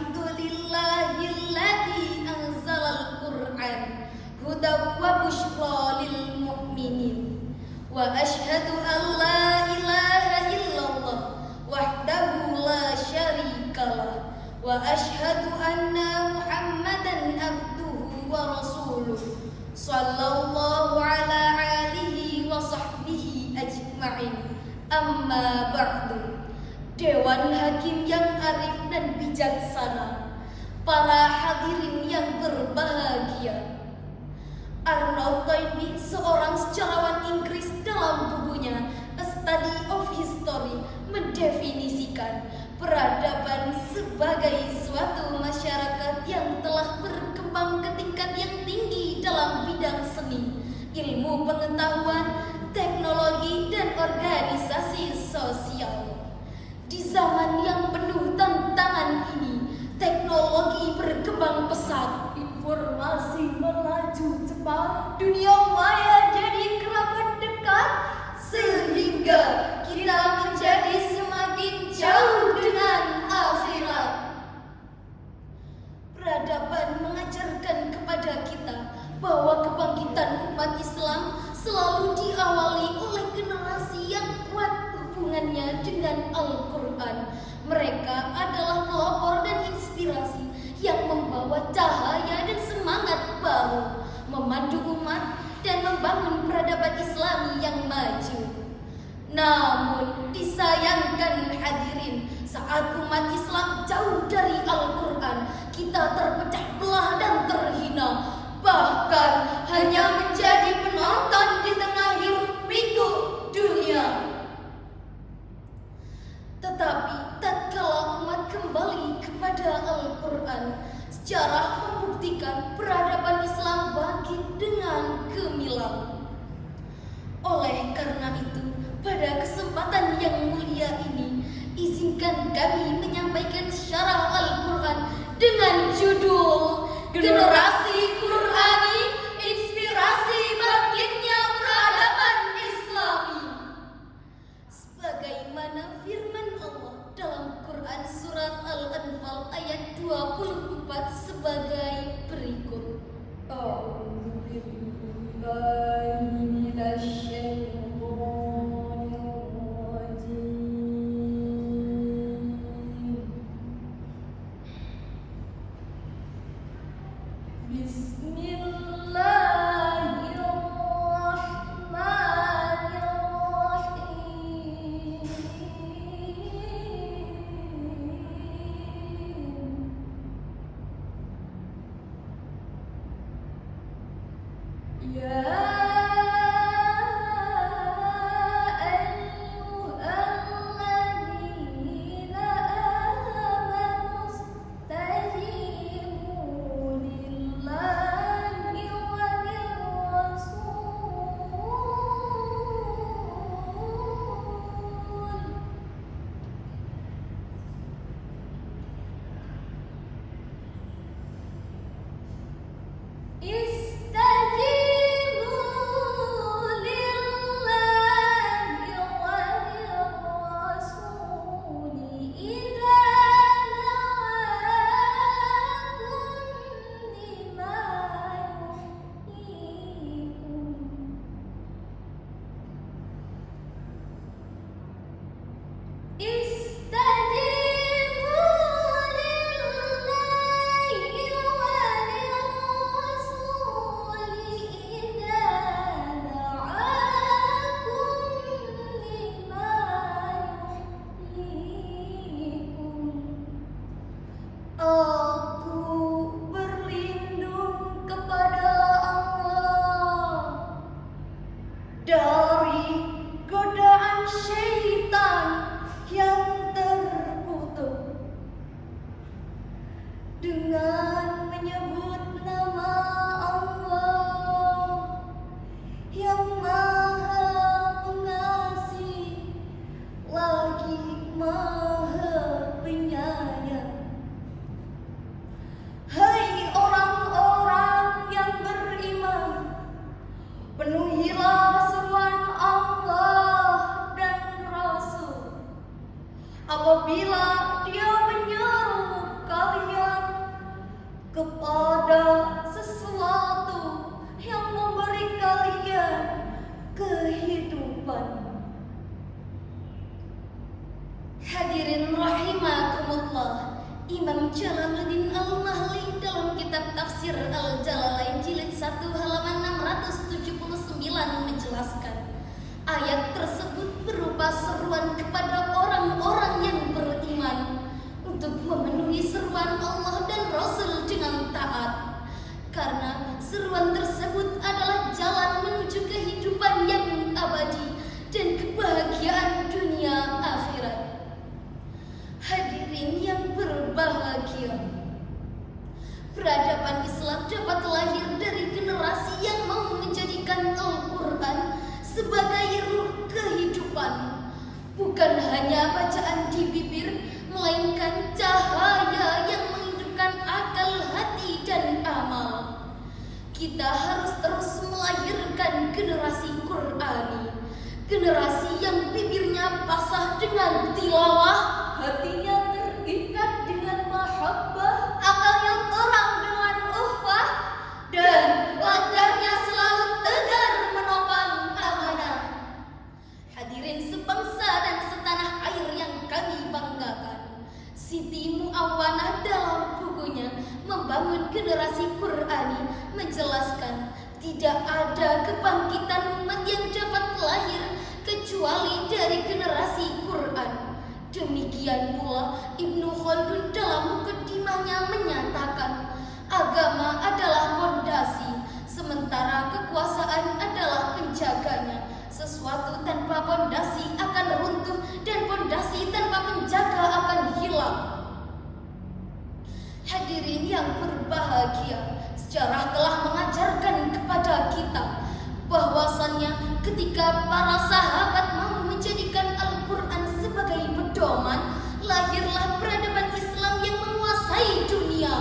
Alhamdulillahilladzi anzalal Qur'an hudaw wa busyra lil mu'minin wa asyhadu an la ilaha illallah wahdahu la syarikalah wa asyhadu anna Muhammadan abduhu wa rasuluh sallallahu ala alihi wa sahbihi ajma'in. Amma ba'du. Dewan Hakim yang arif dan bijaksana, para hadirin yang berbahagia. Arnold Toynbee, seorang sejarawan Inggris, dalam bukunya A Study of History mendefinisikan peradaban sebagai suatu masyarakat yang telah berkembang ke tingkat yang tinggi dalam bidang seni, ilmu pengetahuan, teknologi, dan organisasi sosial. Di zaman yang penuh tantangan ini, teknologi berkembang pesat, informasi melaju cepat, dunia maya jadi kerabat dekat, sehingga kita menjadi semakin jauh dengan akhirat. Peradaban mengajarkan kepada kita bahwa kebangkitan umat Islam selalu diawali oleh generasi yang kuat hubungannya dengan Al-Quran. Mereka adalah pelopor dan inspirasi yang membawa cahaya dan semangat baru, memandu umat dan membangun peradaban Islami yang maju. Namun disayangkan hadirin, saat umat Islam jauh dari Al-Quran, kita terpecah belah dan terhina, bahkan hanya menjadi penonton di tengah hiruk-pikuk dunia. Tetapi tatkala umat kembali kepada Al-Quran, sejarah membuktikan peradaban Islam bangkit dengan gemilang. Oleh karena itu, pada kesempatan yang mulia ini, izinkan kami menyampaikan syarah Al-Quran dengan judul Generasi Qur'ani, Inspirasi Bangkitnya Peradaban Islami. Sebagaimana firman Allah dalam Quran surat Al-Anfal ayat 24 sebagai berikut. A'udzu billahi minasyaitonir rajim. Bismillahirrahmanirrahim. Ya dari godaan syaitan yang terkutuk, dengan menyebut nama Allah yang Maha Pengasih lagi Maha Penyayang. Hai orang-orang yang beriman, penuhilah seruan Allah dan Rasul apabila Dia menyeru kalian Jalaluddin Al-Mahli dalam kitab Tafsir Al-Jalalain jilid 1 halaman 679 menjelaskan, ayat tersebut berupa seruan kepada orang-orang yang beriman untuk memenuhi seruan Allah dan Rasul dengan taat, karena seruan tersebut adalah jalan menuju kehidupan yang abadi dan kebahagiaan dunia akhirat. Hadirin yang berbahagia, peradaban Islam dapat lahir dari generasi yang mau menjadikan Al-Quran sebagai ruh kehidupan, bukan hanya bacaan di bibir, melainkan cahaya yang menghidupkan akal, hati, dan amal. Kita harus terus melahirkan generasi Qurani, generasi yang bibirnya basah dengan tilawah, hatinya terikat dengan mahabbah, akalnya terang dengan uhwah, dan langkahnya selalu tegar menopang amanah. Hadirin sebangsa dan setanah air yang kami banggakan, Siti Mu'awanah dalam bukunya Membangun Generasi Qurani menjelaskan, tidak ada kebangkitan umat yang dapat lahir kecuali dari generasi Quran. Demikian pula Ibnu Khaldun dalam mukaddimahnya menyatakan, agama adalah pondasi, sementara kekuasaan adalah penjaganya. Sesuatu tanpa pondasi akan runtuh, dan pondasi tanpa penjaga akan hilang. Hadirin yang berbahagia, sejarah telah mengajarkan kepada kita bahwasannya ketika para sahabat mau menjadikan Al-Quran sebagai pedoman, lahirlah peradaban Islam yang menguasai dunia.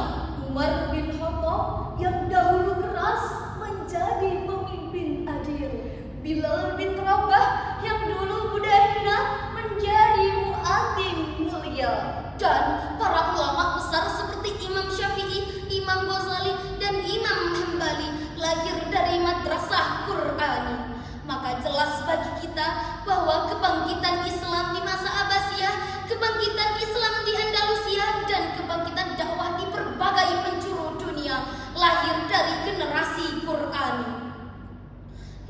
Umar bin Khattab yang dahulu keras menjadi pemimpin adil. Bilal bin Rabah yang dulu mudahina menjadi muadzin mulia. Dan para ulama besar seperti Imam Syafi'i, Imam Ghazali, dan Imam Hambali lahir dari madrasah Qurani. Maka jelas bagi kita bahwa kebangkitan Islam di masa Abbasiyah, kebangkitan Islam di Andalusia, dan kebangkitan dakwah di berbagai penjuru dunia lahir dari generasi Qurani.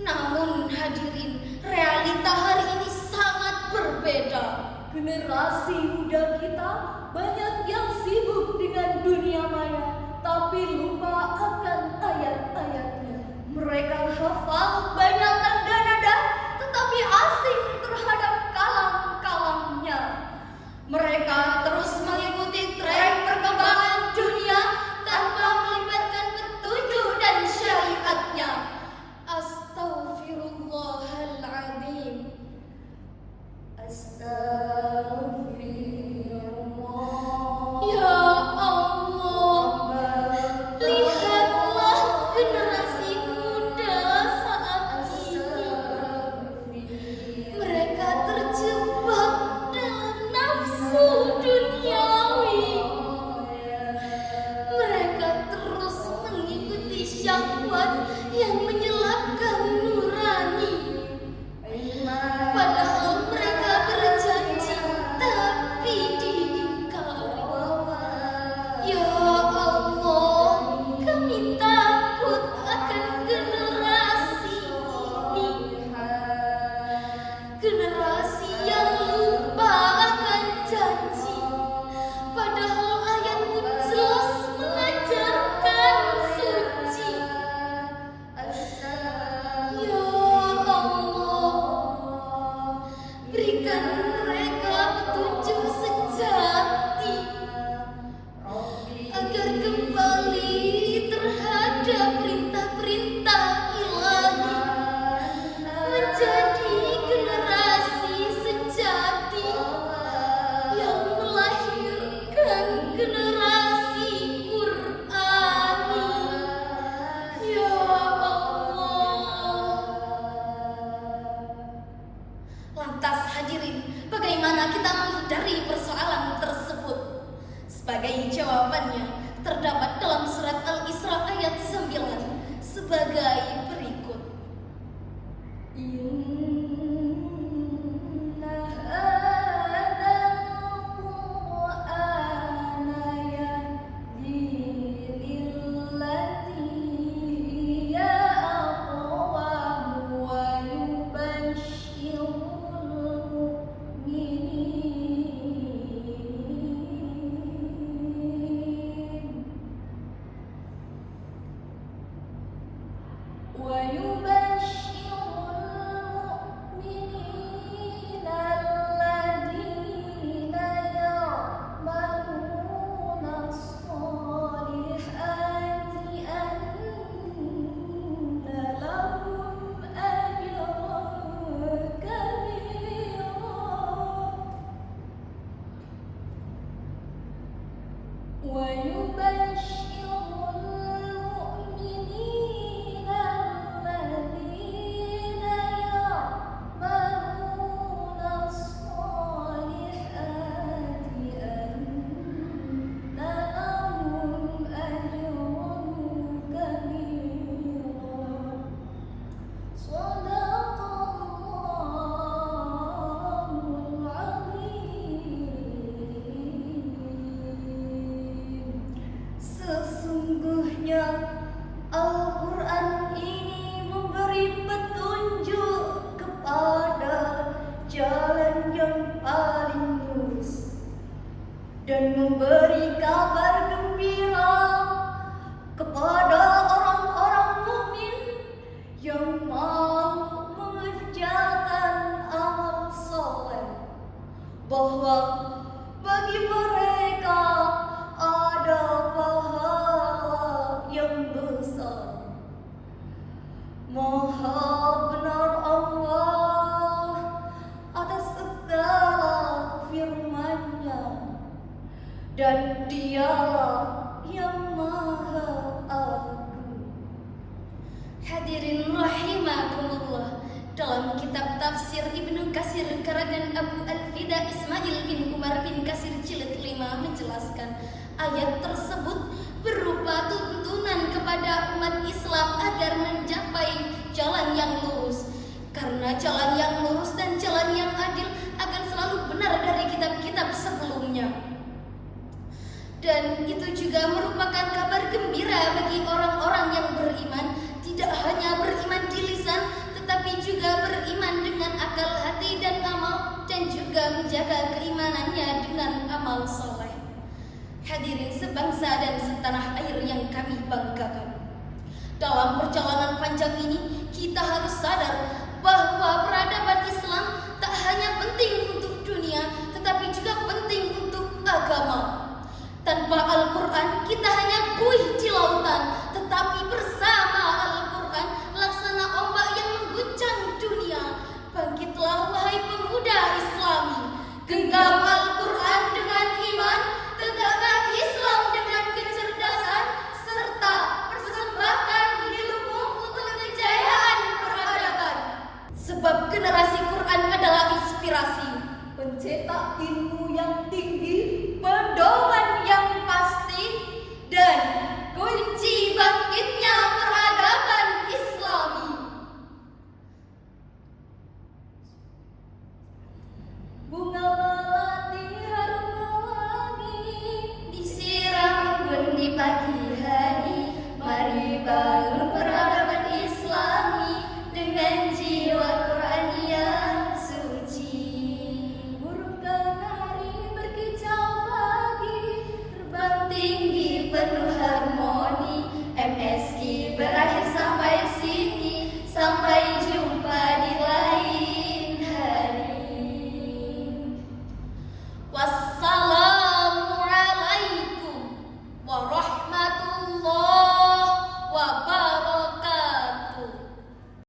Namun hadirin, realita hari ini sangat berbeda. Generasi muda kita banyak yang sibuk dengan dunia maya, tapi lupa akan ayat-ayatnya. Mereka hafal banyak nada-nada, tetapi asing terhadap kalam-kalamnya. Mereka terus mengikuti tren perkembangan dunia tanpa melibatkan petunjuk dan syariatnya. Astaghfirullahaladzim. Astaghfirullah. Ya Allah, lihatlah generasi muda saat ini. Mereka terjebak dalam nafsu duniawi. Mereka terus mengikuti syahwat yang menyelapkan nurani. Padahal mereka berjanji tapi diingkari. Ya Allah, kami takut akan generasi ini, generasi yang lupa akan janji. Padahal ayat-Mu jelas mengajarkan suci. Ya Allah, berikan mereka petunjuk sejati agar kembali terhadap perintah-perintah Ilahi, menjadi generasi sejati yang melahirkan generasi Qurani. Ya Allah. Lantas hadirin, bagaimana kita menghindari persoalan tersebut? Sebagai jawabannya terdapat dalam surat Al-Isra ayat 9 sebagai berikut. Inna hadzal Qur'ana ويبشر المؤمنين الذين يعملون الصالحات أن لهم أجرا كبيرا. صدق الله العظيم. Sesungguhnya Al-Quran ini memberi petunjuk kepada jalan yang paling lurus dan memberi kabar gembira kepada orang-orang mukmin yang mau mengerjakan amal soleh, bahwa bagi mereka ada pahala yang besar. Maha benar Allah atas segala firman-Nya, dan Dialah yang Maha Agung. Hadirin rahimakumullah, dalam kitab tafsir Ibnu Katsir karangan Abu Al-Fida Ismail bin Umar bin Katsir jilid 5 menjelaskan ayat tersebut berupa tuntunan kepada umat Islam agar mencapai jalan yang lurus, karena jalan yang lurus dan jalan yang adil akan selalu benar dari kitab-kitab sebelumnya. Dan itu juga merupakan kabar gembira bagi orang-orang yang beriman, tidak hanya beriman di lisan, tetapi juga beriman dengan akal hati dan amal, dan juga menjaga keimanannya dengan amal soleh. Hadirin sebangsa dan setanah air yang kami banggakan, dalam perjalanan panjang ini kita harus sadar bahwa peradaban Islam tak hanya penting untuk dunia, tetapi juga penting untuk agama. Tanpa Al-Quran